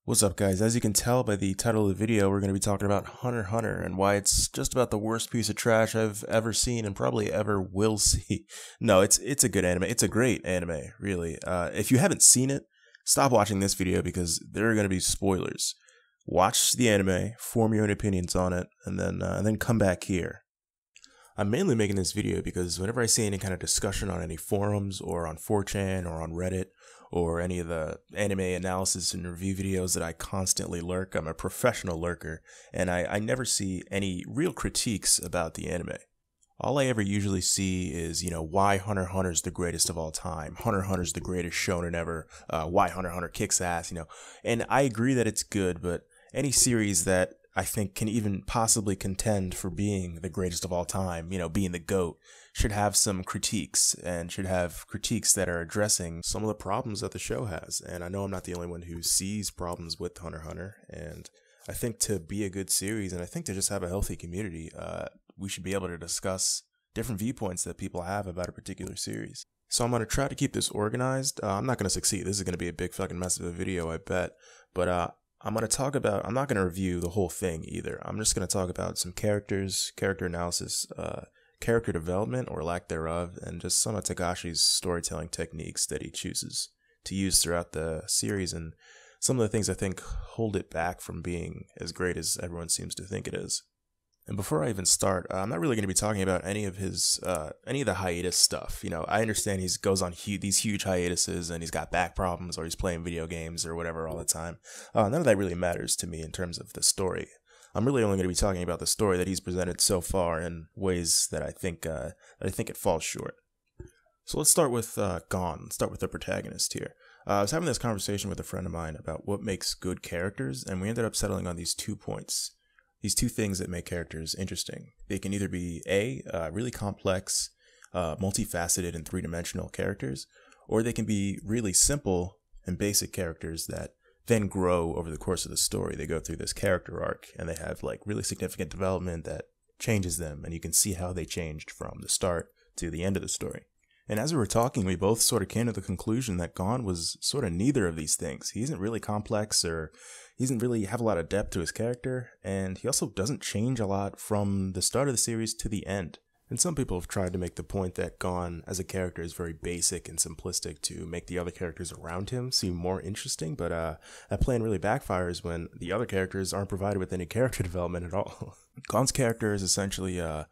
What's up, guys? As you can tell by the title of the video, we're going to be talking about Hunter x Hunter and why it's just about the worst piece of trash I've ever seen and probably ever will see. No, it's a good anime. It's a great anime, really. If you haven't seen it, stop watching this video because there are going to be spoilers. Watch the anime, form your own opinions on it, and then come back here. I'm mainly making this video because whenever I see any kind of discussion on any forums or on 4chan or on Reddit or any of the anime analysis and review videos that I constantly lurk, I'm a professional lurker, and I never see any real critiques about the anime. All I ever usually see is, why Hunter x Hunter is the greatest of all time. Hunter x Hunter is the greatest shonen ever. Why Hunter x Hunter kicks ass, And I agree that it's good, but any series that I think can even possibly contend for being the greatest of all time, being the GOAT, should have some critiques and should have critiques that are addressing some of the problems that the show has. And I know I'm not the only one who sees problems with Hunter x Hunter. And I think to be a good series, and I think to just have a healthy community, we should be able to discuss different viewpoints that people have about a particular series. So I'm going to try to keep this organized. I'm not going to succeed. This is going to be a big fucking mess of a video, I bet. But I'm not going to review the whole thing either. I'm just going to talk about some characters, character analysis, character development or lack thereof, and just some of Takashi's storytelling techniques that he chooses to use throughout the series, and some of the things I think hold it back from being as great as everyone seems to think it is. And before I even start, I'm not really going to be talking about any of the hiatus stuff. I understand he goes on these huge hiatuses and he's got back problems or he's playing video games or whatever all the time. None of that really matters to me in terms of the story. I'm really only going to be talking about the story that he's presented so far in ways that I think it falls short. So let's start with Gon. Let's start with the protagonist here. I was having this conversation with a friend of mine about what makes good characters, and we ended up settling on these 2 points. These 2 things that make characters interesting. They can either be really complex, multifaceted and 3-dimensional characters, or they can be really simple and basic characters that then grow over the course of the story. They go through this character arc and they have really significant development that changes them, and you can see how they changed from the start to the end of the story. And as we were talking, we both sort of came to the conclusion that Gon was sort of neither of these things. He isn't really complex, or he doesn't really have a lot of depth to his character, and he also doesn't change a lot from the start of the series to the end. And some people have tried to make the point that Gon as a character is very basic and simplistic to make the other characters around him seem more interesting, but that plan really backfires when the other characters aren't provided with any character development at all. Gon's character is essentially a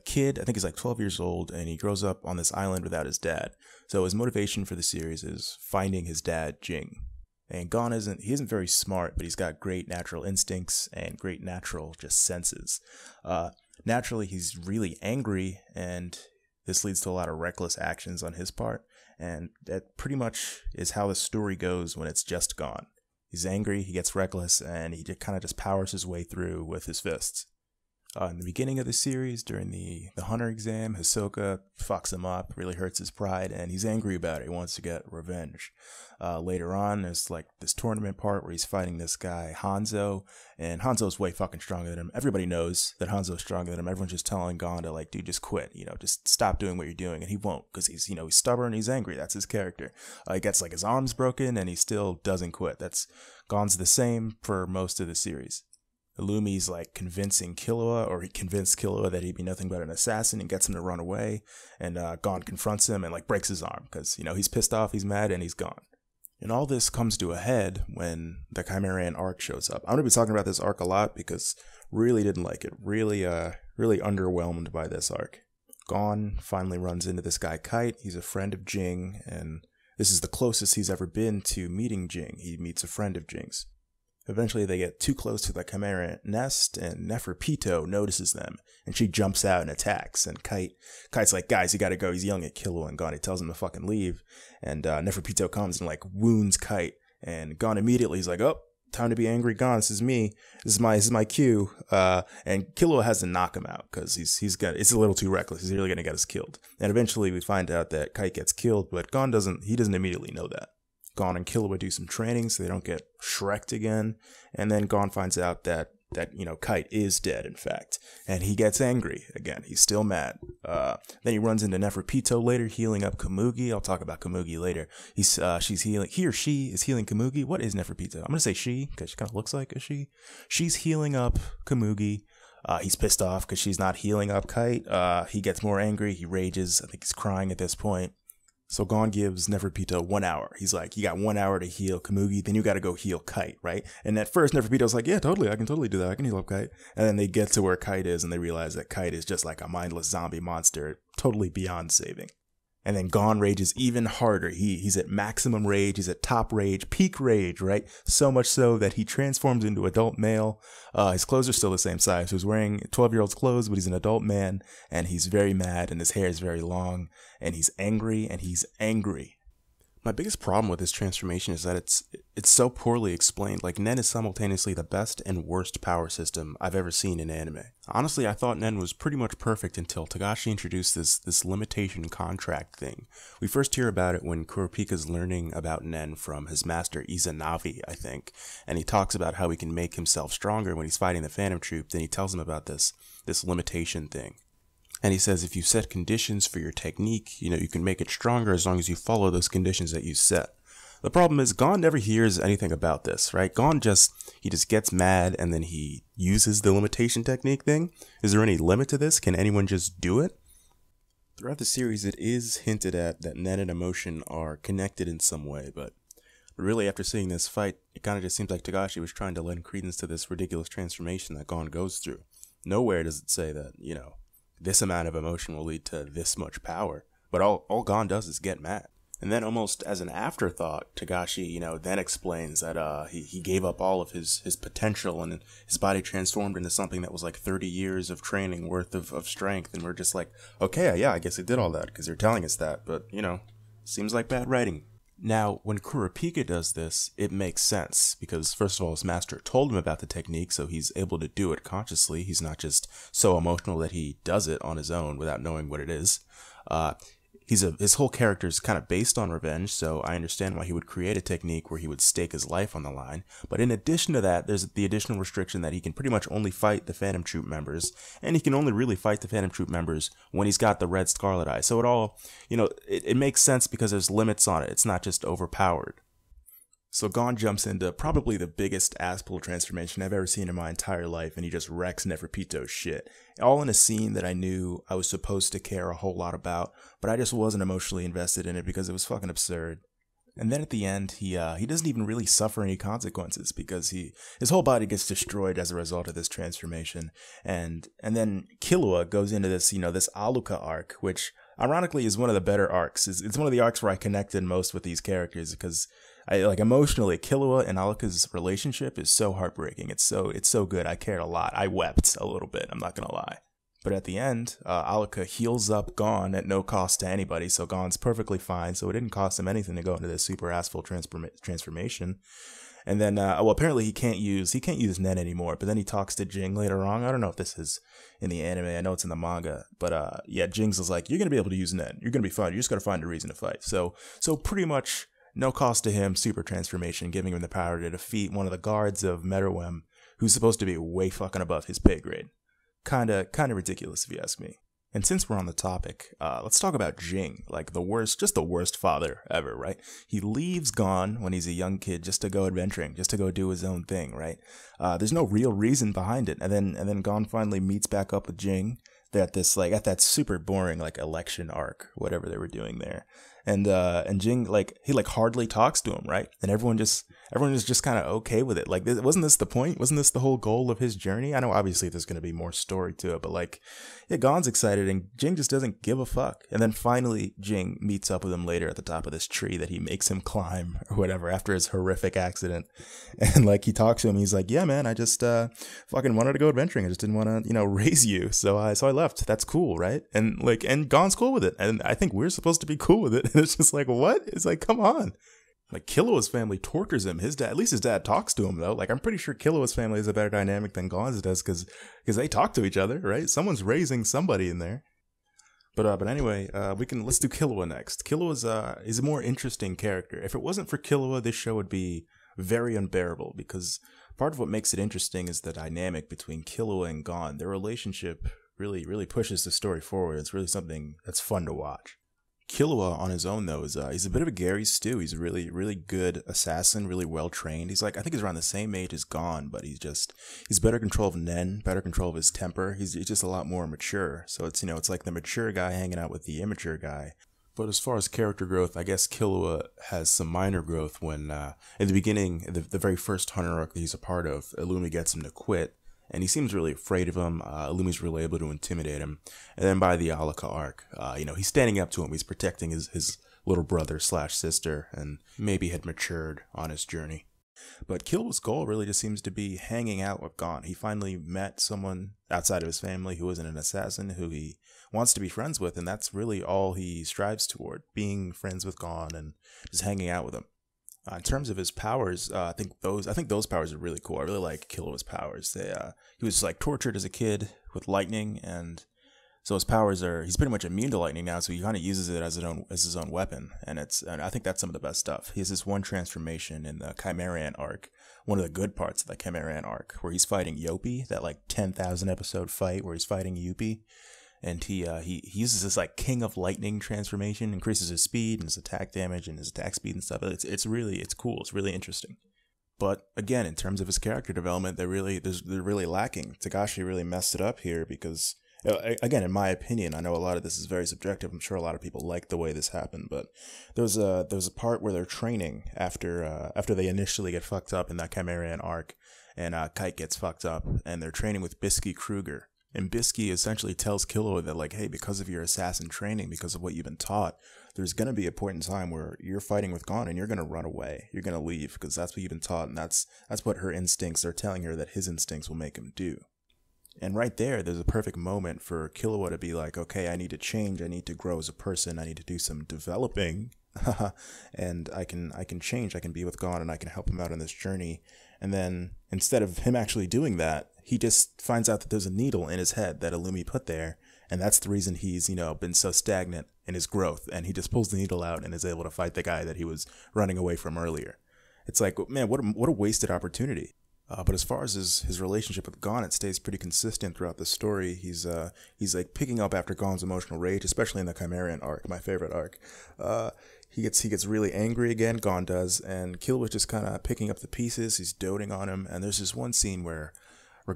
kid. I think he's like 12 years old, and he grows up on this island without his dad. So his motivation for the series is finding his dad, Jing. And Gon isn't very smart, but he's got great natural instincts and great natural just senses. Naturally, he's really angry, and this leads to a lot of reckless actions on his part, and that pretty much is how the story goes when it's just Gon. He's angry, he gets reckless, and he kind of just powers his way through with his fists. In the beginning of the series, during the Hunter exam, Hisoka fucks him up, really hurts his pride, and he's angry about it. He wants to get revenge. Later on, there's this tournament part where he's fighting this guy, Hanzo, and Hanzo's way fucking stronger than him. Everybody knows that Hanzo's stronger than him. Everyone's just telling Gon to, dude, just quit, just stop doing what you're doing, and he won't, because he's stubborn, he's angry. That's his character. He gets, his arms broken, and he still doesn't quit. Gon's the same for most of the series. Illumi's convincing Killua, or he convinced Killua that he'd be nothing but an assassin and gets him to run away, and Gon confronts him and breaks his arm because he's pissed off, he's mad, and he's gone. And all this comes to a head when the Chimerian arc shows up. I'm going to be talking about this arc a lot because really didn't like it. Really underwhelmed by this arc. Gon finally runs into this guy Kite. He's a friend of Jing, and this is the closest he's ever been to meeting Jing. He meets a friend of Jing's. Eventually, they get too close to the Chimera nest, and Neferpito notices them, and she jumps out and attacks. And Kite's like, guys, you gotta go. He's yelling at Killua, and Gon, he tells him to fucking leave. And Neferpito comes and wounds Kite, and Gon immediately is like, oh, time to be angry, Gon. This is me. This is my cue. And Killua has to knock him out because it's a little too reckless. He's really gonna get us killed. And eventually, we find out that Kite gets killed, but Gon doesn't immediately know that. Gon and Killua do some training so they don't get Shrek'd again, and then Gon finds out that that, Kite is dead, in fact. And he gets angry again. He's still mad. Then he runs into Neferpito later, healing up Komugi. I'll talk about Komugi later. She's healing. He or she is healing Komugi. What is Neferpito? I'm going to say she, because she kind of looks like a she. She's healing up Komugi. He's pissed off because she's not healing up Kite. He gets more angry. He rages. I think he's crying at this point. So Gon gives Neferpito 1 hour. He's like, you got 1 hour to heal Komugi, then you got to go heal Kite, right? And at first, Neferpito's like, yeah, totally, I can totally do that. I can heal up Kite. And then they get to where Kite is, and they realize that Kite is just like a mindless zombie monster, totally beyond saving. And then Gon rages even harder. He's at maximum rage. He's at top rage, peak rage, right? So much so that he transforms into adult male. His clothes are still the same size. So he's wearing 12-year-old's clothes, but he's an adult man, and he's very mad, and his hair is very long, and he's angry, and he's angry. My biggest problem with this transformation is that it's so poorly explained. Like, Nen is simultaneously the best and worst power system I've ever seen in anime. Honestly, I thought Nen was pretty much perfect until Togashi introduced this limitation contract thing. We first hear about it when Kurapika's learning about Nen from his master Izanagi, I think, and he talks about how he can make himself stronger when he's fighting the Phantom Troop. Then he tells him about this limitation thing. And he says if you set conditions for your technique, you can make it stronger as long as you follow those conditions that you set. The problem is Gon never hears anything about this, right? Gon just gets mad and then he uses the limitation technique thing. Is there any limit to this? Can anyone just do it? Throughout the series, it is hinted at that Nen and emotion are connected in some way, but really after seeing this fight, it kind of just seems like Togashi was trying to lend credence to this ridiculous transformation that Gon goes through. Nowhere does it say that, this amount of emotion will lead to this much power. But all Gon does is get mad. And then almost as an afterthought, Togashi, then explains that he gave up all of his potential and his body transformed into something that was like 30 years of training worth of strength. And we're just like, okay, yeah, I guess it did all that because they're telling us that. But, seems like bad writing. Now, when Kurapika does this, it makes sense, because first of all, his master told him about the technique, so he's able to do it consciously. He's not just so emotional that he does it on his own without knowing what it is. His whole character is kind of based on revenge, so I understand why he would create a technique where he would stake his life on the line. But in addition to that, there's the additional restriction that he can pretty much only fight the Phantom Troop members, and he can only really fight the Phantom Troop members when he's got the Red Scarlet Eye. So it all, it makes sense because there's limits on it. It's not just overpowered. So Gon jumps into probably the biggest ass-pull transformation I've ever seen in my entire life, and he just wrecks Neferpito's shit. All in a scene that I knew I was supposed to care a whole lot about, but I just wasn't emotionally invested in it because it was fucking absurd. And then at the end, he doesn't even really suffer any consequences because his whole body gets destroyed as a result of this transformation. And then Killua goes into this, this Aluka arc, which ironically is one of the better arcs. It's one of the arcs where I connected most with these characters because emotionally, Killua and Aluka's relationship is so heartbreaking. It's so good. I cared a lot. I wept a little bit. I'm not gonna lie. But at the end, Aluka heals up Gon at no cost to anybody, so Gon's perfectly fine. So it didn't cost him anything to go into this super assful transformation. And then, apparently he can't use Nen anymore. But then he talks to Jing later on. I don't know if this is in the anime. I know it's in the manga. But yeah, Jing's is like, you're gonna be able to use Nen. You're gonna be fine. You just gotta find a reason to fight. So pretty much no cost to him, super transformation, giving him the power to defeat one of the guards of Meruem, who's supposed to be way fucking above his pay grade. Kinda ridiculous if you ask me. And since we're on the topic, let's talk about Jing, like the worst father ever, right? He leaves Gon when he's a young kid just to go adventuring, just to go do his own thing, right? There's no real reason behind it. And then Gon finally meets back up with Jing at that super boring election arc, whatever they were doing there. And Jing he hardly talks to him, right? And everyone is just kind of okay with it. Wasn't this the point? Wasn't this the whole goal of his journey? I know obviously there's going to be more story to it, but yeah, Gon's excited and Jing just doesn't give a fuck. And then finally Jing meets up with him later at the top of this tree that he makes him climb or whatever after his horrific accident. And he talks to him. He's like, yeah, man, I just fucking wanted to go adventuring. I just didn't want to, raise you. So I left. That's cool, right? And Gon's cool with it. And I think we're supposed to be cool with it. It's just what? It's come on. Killua's family tortures him. At least his dad talks to him though. I'm pretty sure Killua's family is a better dynamic than Gon's does because they talk to each other, right? Someone's raising somebody in there. But anyway, let's do Killua next. Killua is a more interesting character. If it wasn't for Killua, this show would be very unbearable, because part of what makes it interesting is the dynamic between Killua and Gon. Their relationship really pushes the story forward. It's really something that's fun to watch. Killua on his own though is he's a bit of a Gary Stu. He's a really good assassin, really well trained. He's like, I think he's around the same age as Gon, but he's better control of Nen, better control of his temper. He's just a lot more mature. So it's it's like the mature guy hanging out with the immature guy. But as far as character growth, I guess Killua has some minor growth when in the beginning, the very first Hunter arc that he's a part of, Illumi gets him to quit. And he seems really afraid of him. Illumi's really able to intimidate him. And then by the Alaka arc, he's standing up to him. He's protecting his little brother / sister, and maybe had matured on his journey. But Killua's goal really just seems to be hanging out with Gon. He finally met someone outside of his family who isn't an assassin, who he wants to be friends with, and that's really all he strives toward, being friends with Gon and just hanging out with him. In terms of his powers, I think those powers are really cool. I really like Killua's powers. He was like tortured as a kid with lightning, and so his powers he's pretty much immune to lightning now. So he kind of uses it as his own weapon, and I think that's some of the best stuff. He has this one transformation in the Chimerian arc, one of the good parts of the Chimerian arc, where he's fighting Yopi, that like 10,000 episode fight where he's fighting Yopi. And he uses this like King of Lightning transformation, increases his speed and his attack damage and his attack speed and stuff. It's cool. It's really interesting. But again, in terms of his character development, they're really lacking. Togashi really messed it up here because, again, in my opinion, I know a lot of this is very subjective. I'm sure a lot of people like the way this happened, but there's a part where they're training after they initially get fucked up in that Chimerian arc, and Kite gets fucked up, and they're training with Bisky Kruger. And Bisky essentially tells Killua that, like, hey, because of your assassin training, because of what you've been taught, there's going to be a point in time where you're fighting with Gon and you're going to run away. You're going to leave because that's what you've been taught, and that's what her instincts are telling her that his instincts will make him do. And right there's a perfect moment for Killua to be like, okay, I need to change. I need to grow as a person. I need to do some developing. And I can change. I can be with Gon and I can help him out on this journey. And then instead of him actually doing that, he just finds out that there's a needle in his head that Illumi put there, and that's the reason he's, been so stagnant in his growth, and he just pulls the needle out and is able to fight the guy that he was running away from earlier. It's like, man, what a wasted opportunity. But as far as his relationship with Gon, it stays pretty consistent throughout the story. He's like picking up after Gon's emotional rage, especially in the Chimerian arc, my favorite arc. He gets really angry again, Gon does, and Killua's just kind of picking up the pieces. He's doting on him, and there's this one scene where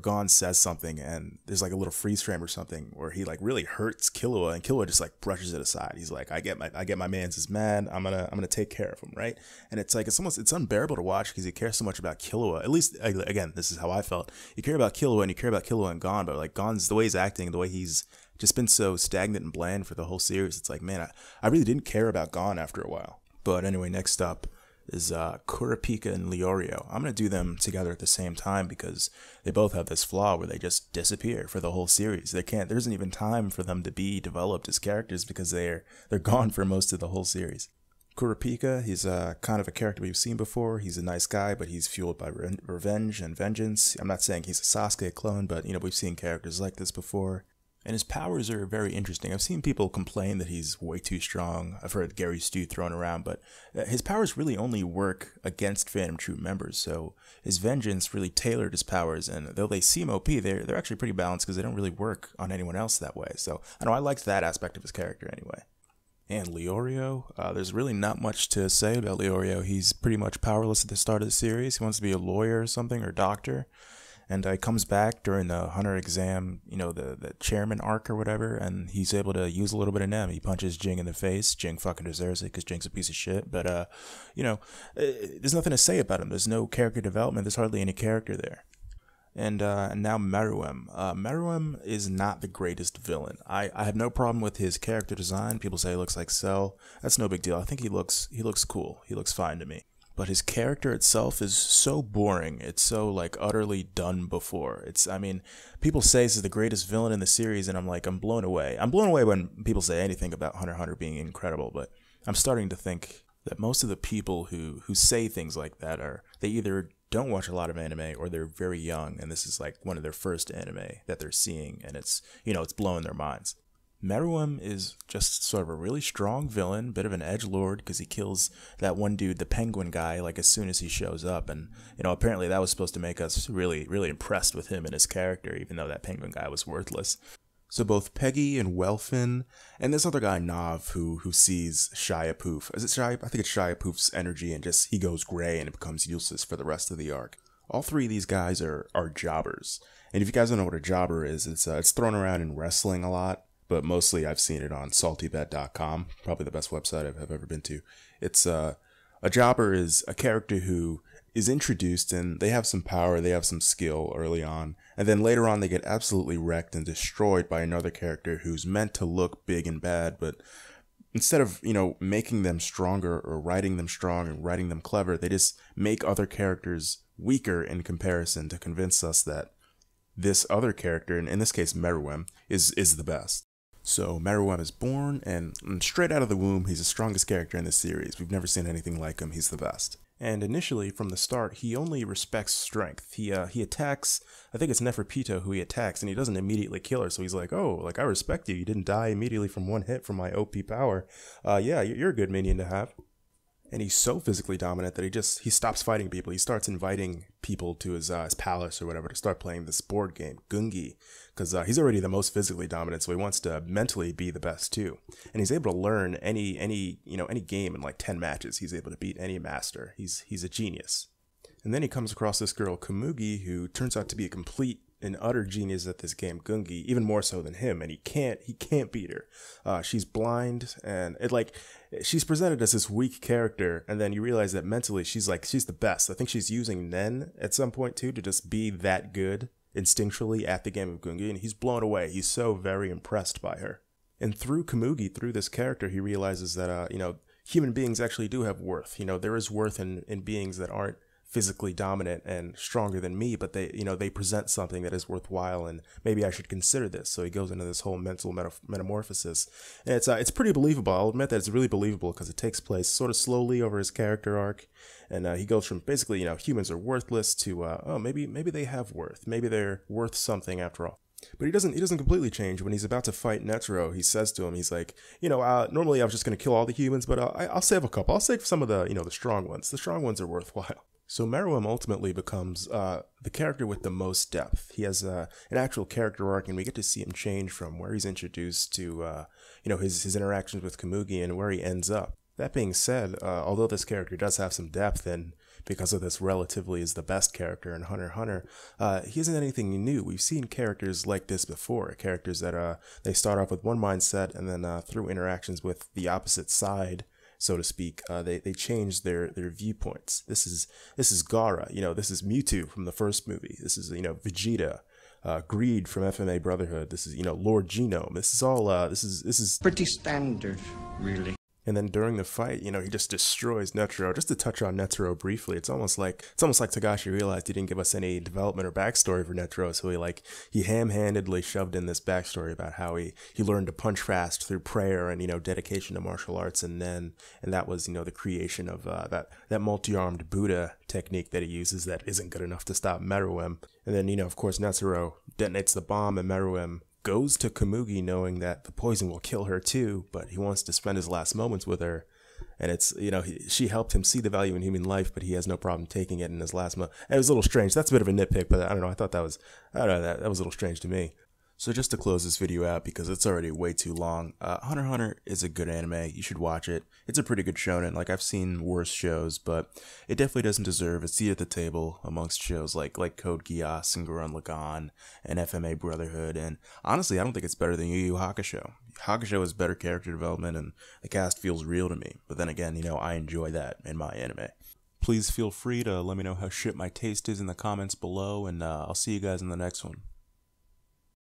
Gon says something, and there's like a little freeze frame or something where he like really hurts Killua, and Killua just like brushes it aside. He's like, I get my man's is mad. I'm gonna take care of him, right? And it's like it's unbearable to watch because you care so much about Killua. At least again, this is how I felt. You care about Killua and you care about Killua and Gon, but like Gon's the way he's acting, the way he's just been so stagnant and bland for the whole series. It's like, man, I really didn't care about Gon after a while. But anyway, next up is Kurapika and Leorio. I'm going to do them together at the same time because they both have this flaw where they just disappear for the whole series. There isn't even time for them to be developed as characters because they're gone for most of the whole series. Kurapika, he's kind of a character we've seen before. He's a nice guy, but he's fueled by revenge and vengeance. I'm not saying he's a Sasuke clone, but we've seen characters like this before. And his powers are very interesting. I've seen people complain that he's way too strong. I've heard Gary Stu thrown around, but his powers really only work against Phantom Troop members. So his vengeance really tailored his powers, and though they seem OP, they're actually pretty balanced because they don't really work on anyone else that way. So I know I liked that aspect of his character anyway. And Leorio, there's really not much to say about Leorio. He's pretty much powerless at the start of the series. He wants to be a lawyer or something, or doctor. And he comes back during the Hunter exam, the chairman arc or whatever, and he's able to use a little bit of Nem. He punches Jing in the face. Jing fucking deserves it because Jing's a piece of shit. But, there's nothing to say about him. There's no character development. There's hardly any character there. And now Meruem. Meruem is not the greatest villain. I have no problem with his character design. People say he looks like Cell. That's no big deal. I think he looks cool. He looks fine to me. But his character itself is so boring. It's so like utterly done before. People say this is the greatest villain in the series, and I'm blown away. I'm blown away when people say anything about Hunter x Hunter being incredible, but I'm starting to think that most of the people who say things like that they either don't watch a lot of anime or they're very young, and this is like one of their first anime that they're seeing, and it's blowing their minds. Meruem is just sort of a really strong villain, bit of an edgelord, because he kills that one dude, the penguin guy, like as soon as he shows up. And, apparently that was supposed to make us really, really impressed with him and his character, even though that penguin guy was worthless. So both Peggy and Welfin, and this other guy, Nav, who sees Shia Poof. Is it Shia? I think it's Shia Poof's energy, and just he goes gray and it becomes useless for the rest of the arc. All three of these guys are jobbers. And if you guys don't know what a jobber is, it's thrown around in wrestling a lot. But mostly I've seen it on saltybet.com, probably the best website I've ever been to. It's a jobber is a character who is introduced and they have some power, they have some skill early on, and then later on they get absolutely wrecked and destroyed by another character who's meant to look big and bad, but instead of, making them stronger or writing them strong and writing them clever, they just make other characters weaker in comparison to convince us that this other character, and in this case Meruem, is the best. So Meruem is born, and straight out of the womb, he's the strongest character in this series. We've never seen anything like him. He's the best. And initially, from the start, he only respects strength. He attacks, I think it's Neferpito who he attacks, and he doesn't immediately kill her. So he's like, oh, like, I respect you. You didn't die immediately from one hit from my OP power. Yeah, you're a good minion to have. And he's so physically dominant that he stops fighting people. He starts inviting people to his palace or whatever to start playing this board game, Gungi, because he's already the most physically dominant, so he wants to mentally be the best too. And he's able to learn any game in like 10 matches. He's able to beat any master. He's a genius. And then he comes across this girl, Komugi, who turns out to be a complete and utter genius at this game, Gungi, even more so than him, and he can't beat her. She's blind, and she's presented as this weak character, and then you realize that mentally she's the best. I think she's using Nen at some point too to just be that good instinctually at the game of Gungi, and he's blown away. He's so very impressed by her. And through Komugi, through this character, he realizes that human beings actually do have worth. There is worth in beings that aren't physically dominant and stronger than me, but they present something that is worthwhile, and maybe I should consider this. So he goes into this whole mental metamorphosis, and it's pretty believable. I'll admit that it's really believable because it takes place sort of slowly over his character arc, and he goes from basically humans are worthless to maybe they have worth, maybe they're worth something after all. But he doesn't completely change. When he's about to fight Netero, he says to him, he's like, normally I was just going to kill all the humans, but I'll save a couple. I'll save some of the the strong ones. The strong ones are worthwhile. So Meruem ultimately becomes the character with the most depth. He has an actual character arc, and we get to see him change from where he's introduced to his interactions with Komugi and where he ends up. That being said, although this character does have some depth, and because of this relatively is the best character in Hunter x Hunter, he isn't anything new. We've seen characters like this before, characters that they start off with one mindset, and then through interactions with the opposite side, so to speak, they change their viewpoints. This is Gaara, this is Mewtwo from the first movie. This is Vegeta, Greed from FMA Brotherhood. This is Lord Genome. This is all this is pretty standard, really. And then during the fight, he just destroys Netero. Just to touch on Netero briefly, it's almost like Togashi realized he didn't give us any development or backstory for Netero, so he ham-handedly shoved in this backstory about how he learned to punch fast through prayer and dedication to martial arts, and that was the creation of that multi-armed Buddha technique that he uses that isn't good enough to stop Meruem. And then of course Netero detonates the bomb, and Meruem goes to Komugi knowing that the poison will kill her too, but he wants to spend his last moments with her. And it's, she helped him see the value in human life, but he has no problem taking it in his last moment. And it was a little strange. That's a bit of a nitpick, but I don't know. I thought that was a little strange to me. So just to close this video out, because it's already way too long, Hunter x Hunter is a good anime. You should watch it. It's a pretty good shonen. I've seen worse shows, but it definitely doesn't deserve a seat at the table amongst shows like Code Geass and Gurren Lagann and FMA Brotherhood. And honestly, I don't think it's better than Yu Yu Hakusho. Hakusho has better character development, and the cast feels real to me. But then again, I enjoy that in my anime. Please feel free to let me know how shit my taste is in the comments below, and I'll see you guys in the next one.